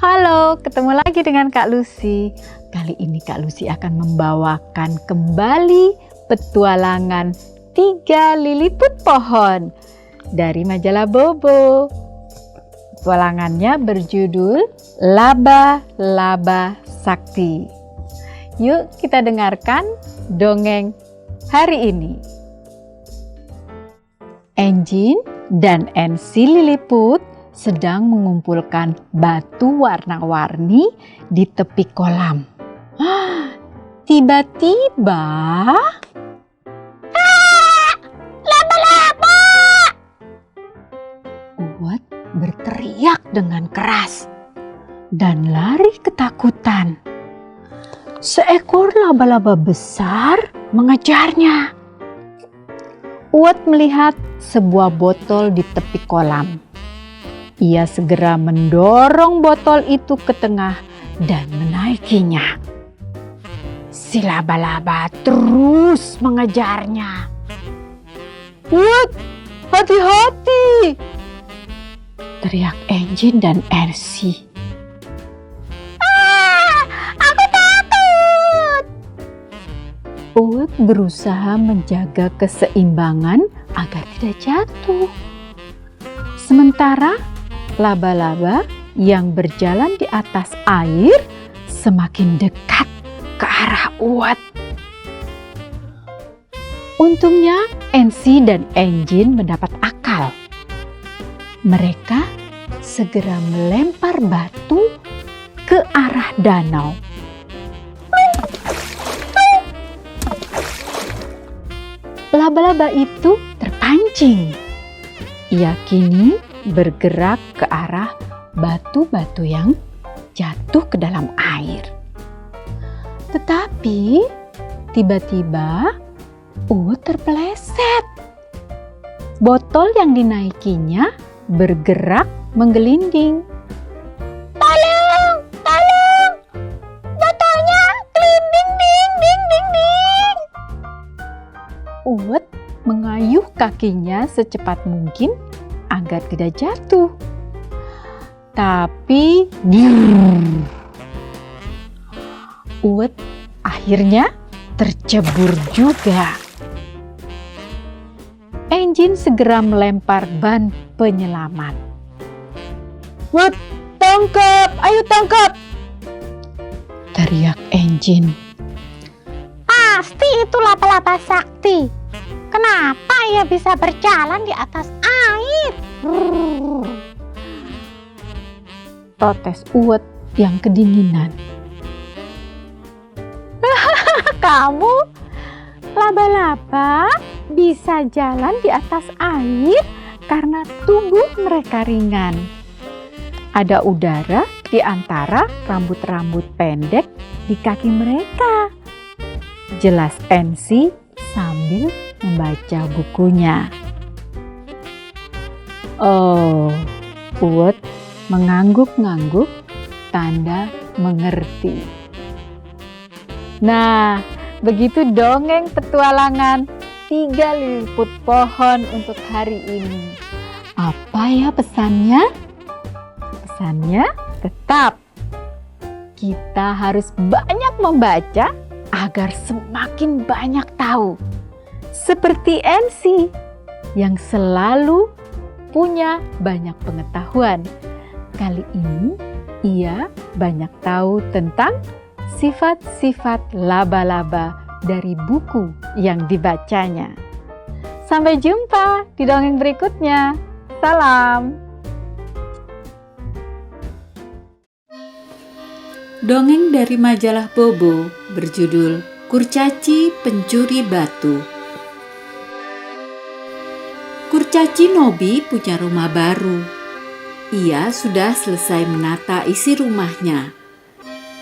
Halo, ketemu lagi dengan Kak Lucy. Kali ini Kak Lucy akan membawakan kembali petualangan 3 liliput pohon dari majalah Bobo. Petualangannya berjudul Laba-Laba Sakti. Yuk kita dengarkan dongeng hari ini. Engin dan Ensi Liliput sedang mengumpulkan batu warna-warni di tepi kolam. Tiba-tiba, laba-laba! Uwet berteriak dengan keras dan lari ketakutan. Seekor laba-laba besar mengejarnya. Uwet melihat sebuah botol di tepi kolam. Ia segera mendorong botol itu ke tengah dan menaikinya. Si laba-laba terus mengejarnya. "Uwet, hati-hati!" teriak Engin dan Ensi. Aku takut! Uwet berusaha menjaga keseimbangan agar tidak jatuh. Sementara laba-laba yang berjalan di atas air semakin dekat ke arah Uwet. Untungnya Ensi dan Engin mendapat akal. Mereka segera melempar batu ke arah danau. Laba-laba itu terpancing. Ia kini bergerak ke arah batu-batu yang jatuh ke dalam air. Tetapi tiba-tiba Uwet terpeleset. Botol yang dinaikinya bergerak menggelinding. Tolong, tolong! Botolnya gelinding, ding, ding, ding, ding. Uwet mengayuh kakinya secepat mungkin agar tidak jatuh. Tapi Uwet akhirnya tercebur juga. Engin segera melempar ban penyelamat. "Uwet, tangkap! Ayo tangkap!" teriak Engin. "Pasti itu laba-laba sakti. Kenapa ia bisa berjalan di atas air?" protes Uwet yang kedinginan. "Kamu laba-laba bisa jalan di atas air karena tubuh mereka ringan. Ada udara di antara rambut-rambut pendek di kaki mereka," jelas Ensi sambil membaca bukunya. Oh, Uwet mengangguk-ngangguk tanda mengerti. Nah, begitu dongeng petualangan 3 liliput pohon untuk hari ini. Apa ya pesannya? Pesannya tetap kita harus banyak membaca agar semakin banyak tahu. Seperti Ensi yang selalu punya banyak pengetahuan. Kali ini ia banyak tahu tentang sifat-sifat laba-laba dari buku yang dibacanya. Sampai jumpa di dongeng berikutnya. Salam. Dongeng dari majalah Bobo berjudul Kurcaci Pencuri Batu. Kurcaci Nobi punya rumah baru. Ia sudah selesai menata isi rumahnya.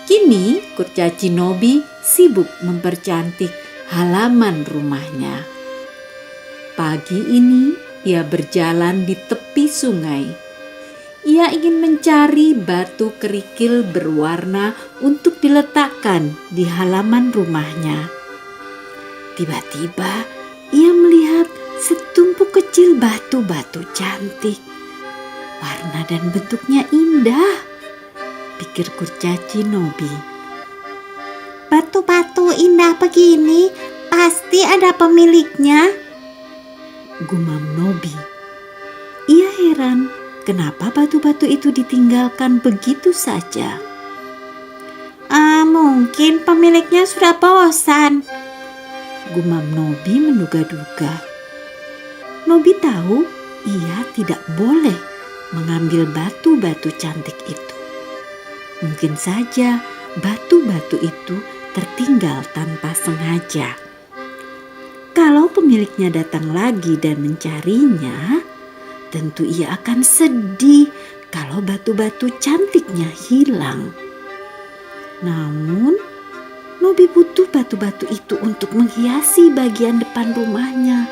Kini Kurcaci Nobi sibuk mempercantik halaman rumahnya. Pagi ini ia berjalan di tepi sungai. Ia ingin mencari batu kerikil berwarna untuk diletakkan di halaman rumahnya. Tiba-tiba ia melihat setumpuk kecil batu-batu cantik. Warna dan bentuknya indah. pikir kurcaci Nobi. Batu-batu indah begini pasti ada pemiliknya, gumam Nobi. Ia heran kenapa batu-batu itu ditinggalkan begitu saja. Mungkin pemiliknya sudah bosan, gumam Nobi menduga-duga. Nobi tahu ia tidak boleh mengambil batu-batu cantik itu. Mungkin saja batu-batu itu tertinggal tanpa sengaja. Kalau pemiliknya datang lagi dan mencarinya, tentu ia akan sedih kalau batu-batu cantiknya hilang. Namun, Nobi butuh batu-batu itu untuk menghiasi bagian depan rumahnya.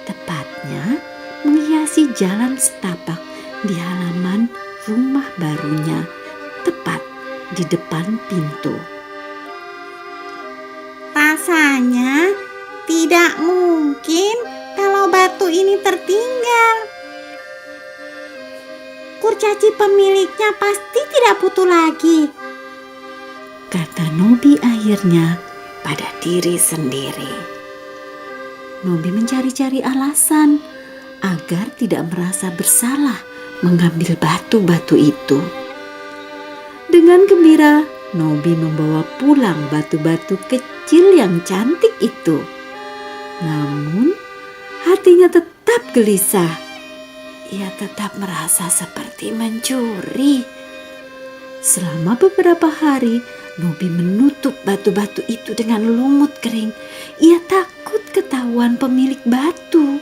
Tepatnya, menghiasi jalan setapak di halaman rumah barunya, tepat di depan pintu. Rasanya tidak mungkin kalau batu ini tertinggal. Kurcaci pemiliknya pasti tidak butuh lagi, kata Nobi akhirnya pada diri sendiri. Nobi mencari-cari alasan agar tidak merasa bersalah mengambil batu-batu itu. Dengan gembira, Nobi membawa pulang batu-batu kecil yang cantik itu. Namun, hatinya tetap gelisah. Ia tetap merasa seperti mencuri. Selama beberapa hari, Nobi menutup batu-batu itu dengan lumut kering. Ia takut ketahuan pemilik batu.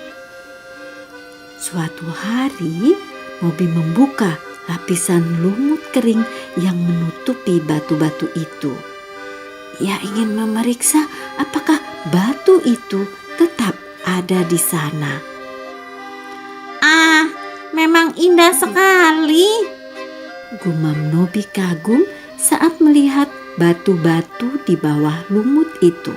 Suatu hari, Nobi membuka lapisan lumut kering yang menutupi batu-batu itu. Ia ingin memeriksa apakah batu itu tetap ada di sana. memang indah sekali, gumam Nobi kagum saat melihat batu-batu di bawah lumut itu.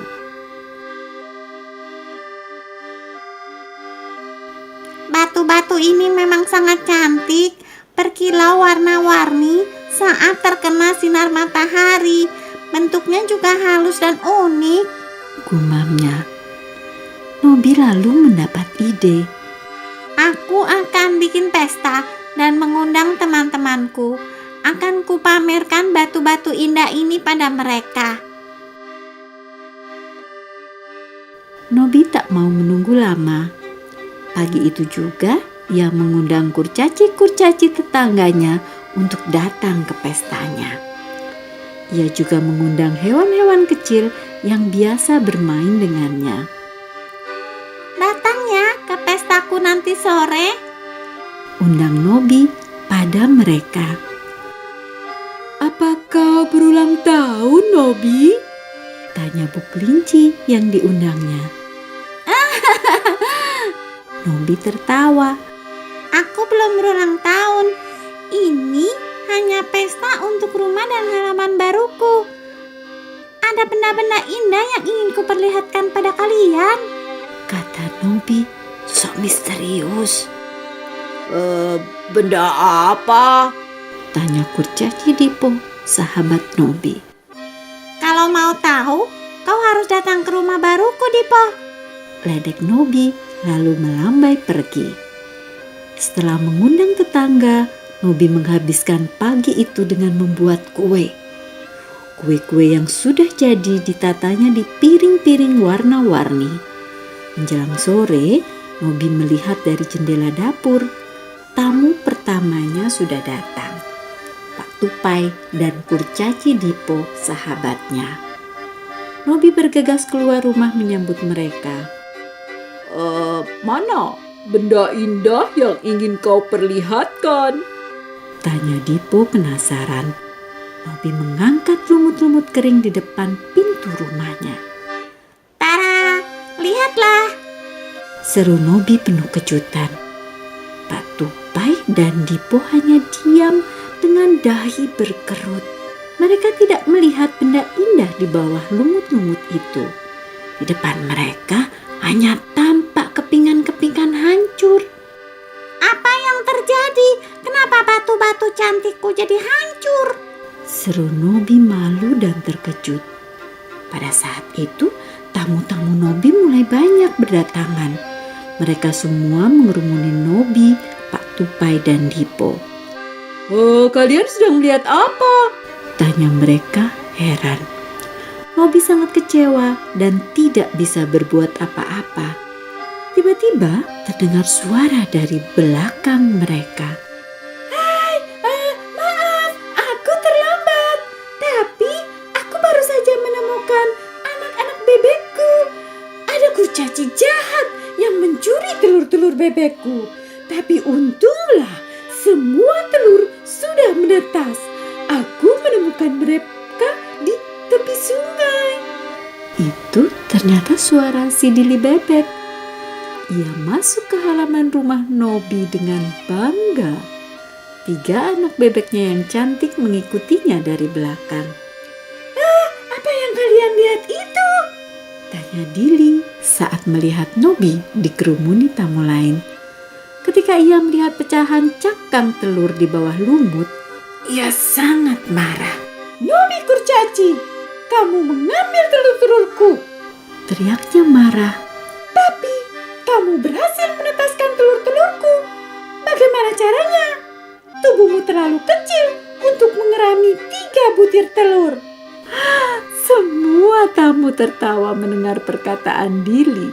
Batu-batu ini memang sangat cantik, berkilau warna-warni saat terkena sinar matahari. Bentuknya juga halus dan unik, gumamnya. Nobi lalu mendapat ide. Aku akan bikin pesta dan mengundang teman-temanku. Akan kupamerkan batu-batu indah ini pada mereka. Nobi tak mau menunggu lama. Pagi itu juga ia mengundang kurcaci-kurcaci tetangganya untuk datang ke pestanya. Ia juga mengundang hewan-hewan kecil yang biasa bermain dengannya. Datang ya ke pestaku nanti sore, undang Nobi pada mereka. Apa kau berulang tahun, Nobi? Tanya Bu Kelinci yang diundangnya. Nobi tertawa. Aku belum berulang tahun. Ini hanya pesta untuk rumah dan halaman baruku. Ada benda-benda indah yang ingin kuperlihatkan pada kalian, kata Nobi sok misterius. Benda apa? Tanya kurcaci Dipo, sahabat Nobi. Kalau mau tahu, kau harus datang ke rumah baruku, Dipo, ledek Nobi lalu melambai pergi. Setelah mengundang tetangga, Nobi menghabiskan pagi itu dengan membuat kue. Kue-kue yang sudah jadi ditatanya di piring-piring warna-warni. Menjelang sore, Nobi melihat dari jendela dapur. Tamu pertamanya sudah datang. Pak Tupai dan kurcaci Dipo, sahabatnya. Nobi bergegas keluar rumah menyambut mereka. Mana benda indah yang ingin kau perlihatkan? Tanya Dipo penasaran. Nobi mengangkat lumut-lumut kering di depan pintu rumahnya. Tara, lihatlah, seru Nobi penuh kejutan. Pak Tupai dan Dipo hanya diam dengan dahi berkerut. Mereka tidak melihat benda indah di bawah lumut-lumut itu. Di depan mereka hanya tampak kepingan-kepingan hancur. Apa yang terjadi? Kenapa batu-batu cantikku jadi hancur? Seru Nobi malu dan terkejut. Pada saat itu, tamu-tamu Nobi mulai banyak berdatangan. Mereka semua mengerumuni Nobi, Pak Tupai, dan Dipo. "Oh, kalian sedang melihat apa?" tanya mereka heran. Nobi sangat kecewa dan tidak bisa berbuat apa-apa. Tiba-tiba terdengar suara dari belakang mereka. Maaf, aku terlambat. Tapi aku baru saja menemukan anak-anak bebekku. Ada kurcaci jahat yang mencuri telur-telur bebekku. Tapi untunglah semua telur sudah menetas. Aku menemukan mereka di tepi sungai. Itu ternyata suara si Dili bebek. Ia masuk ke halaman rumah Nobi dengan bangga. 3 anak bebeknya yang cantik mengikutinya dari belakang. Apa yang kalian lihat itu? Tanya Dili saat melihat Nobi dikerumuni tamu lain. Ketika ia melihat pecahan cangkang telur di bawah lumut, ia sangat marah. Nobi kurcaci, kamu mengambil telur-telurku. Teriaknya marah. Tapi kamu berhasil menetaskan telur-telurku. Bagaimana caranya? Tubuhmu terlalu kecil untuk mengerami 3 butir telur. Semua tamu tertawa mendengar perkataan Dili.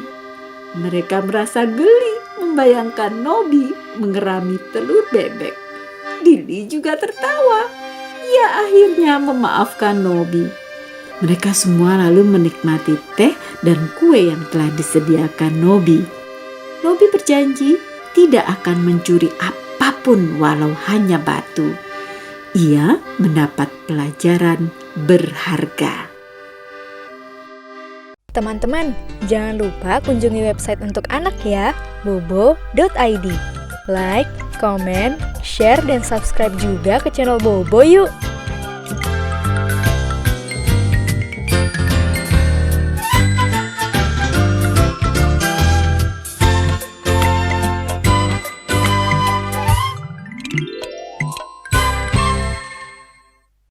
Mereka merasa geli membayangkan Nobi mengerami telur bebek. Dili juga tertawa. Ia akhirnya memaafkan Nobi. Mereka semua lalu menikmati teh dan kue yang telah disediakan Nobi. Nobi berjanji tidak akan mencuri apapun walau hanya batu. Ia mendapat pelajaran berharga. Teman-teman, jangan lupa kunjungi website untuk anak ya, bobo.id. Like, comment, share, dan subscribe juga ke channel Bobo yuk!